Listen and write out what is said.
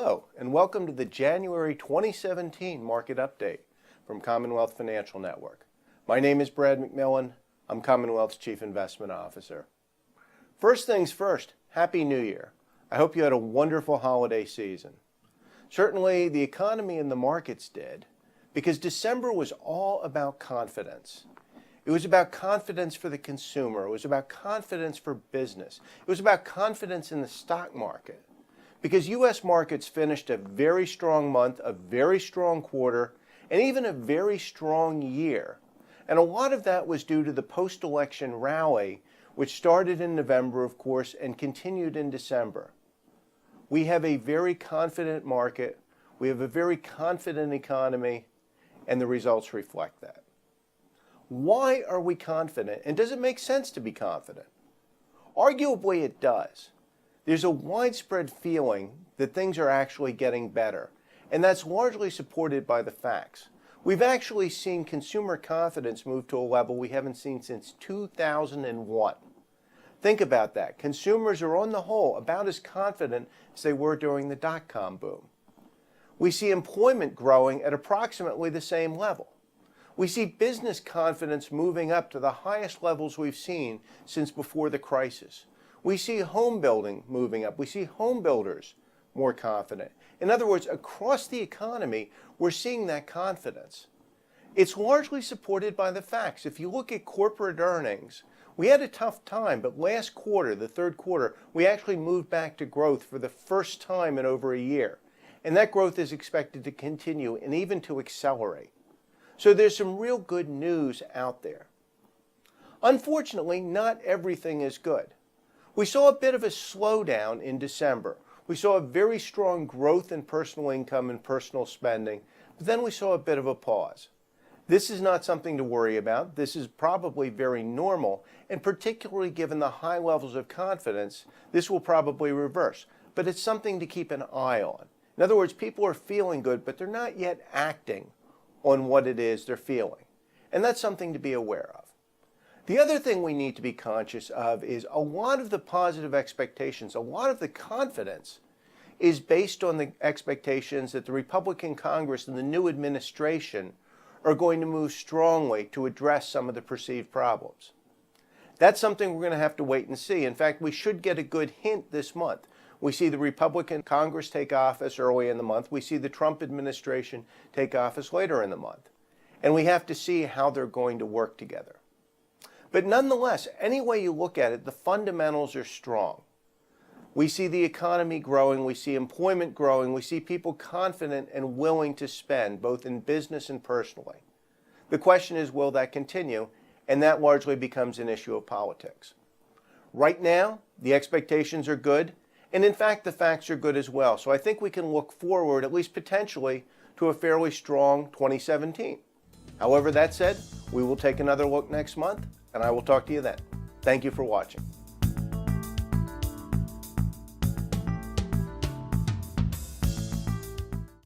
Hello, and welcome to the January 2017 Market Update from Commonwealth Financial Network. My name is Brad McMillan. I'm Commonwealth's Chief Investment Officer. First things first, Happy New Year. I hope you had a wonderful holiday season. Certainly, the economy and the markets did, because December was all about confidence. It was about confidence for the consumer. It was about confidence for business. It was about confidence in the stock market. Because U.S. markets finished a very strong month, a very strong quarter, and even a very strong year. And a lot of that was due to the post-election rally, which started in November, of course, and continued in December. We have a very confident market, we have a very confident economy, and the results reflect that. Why are we confident, and does it make sense to be confident? Arguably it does. There's a widespread feeling that things are actually getting better, and that's largely supported by the facts. We've actually seen consumer confidence move to a level we haven't seen since 2001. Think about that. Consumers are on the whole about as confident as they were during the dot-com boom. We see employment growing at approximately the same level. We see business confidence moving up to the highest levels we've seen since before the crisis. We see home building moving up. We see home builders more confident. In other words, across the economy, we're seeing that confidence. It's largely supported by the facts. If you look at corporate earnings, we had a tough time, but last quarter, the third quarter, we actually moved back to growth for the first time in over a year. And that growth is expected to continue and even to accelerate. So there's some real good news out there. Unfortunately, not everything is good. We saw a bit of a slowdown in December. We saw a very strong growth in personal income and personal spending, but then we saw a bit of a pause. This is not something to worry about. This is probably very normal, and particularly given the high levels of confidence, this will probably reverse. But it's something to keep an eye on. In other words, people are feeling good, but they're not yet acting on what it is they're feeling. And that's something to be aware of. The other thing we need to be conscious of is a lot of the positive expectations, a lot of the confidence is based on the expectations that the Republican Congress and the new administration are going to move strongly to address some of the perceived problems. That's something we're going to have to wait and see. In fact, we should get a good hint this month. We see the Republican Congress take office early in the month. We see the Trump administration take office later in the month. And we have to see how they're going to work together. But nonetheless, any way you look at it, the fundamentals are strong. We see the economy growing, we see employment growing, we see people confident and willing to spend, both in business and personally. The question is, will that continue? And that largely becomes an issue of politics. Right now, the expectations are good, and in fact, the facts are good as well. So I think we can look forward, at least potentially, to a fairly strong 2017. However, that said, we will take another look next month, and I will talk to you then. Thank you for watching.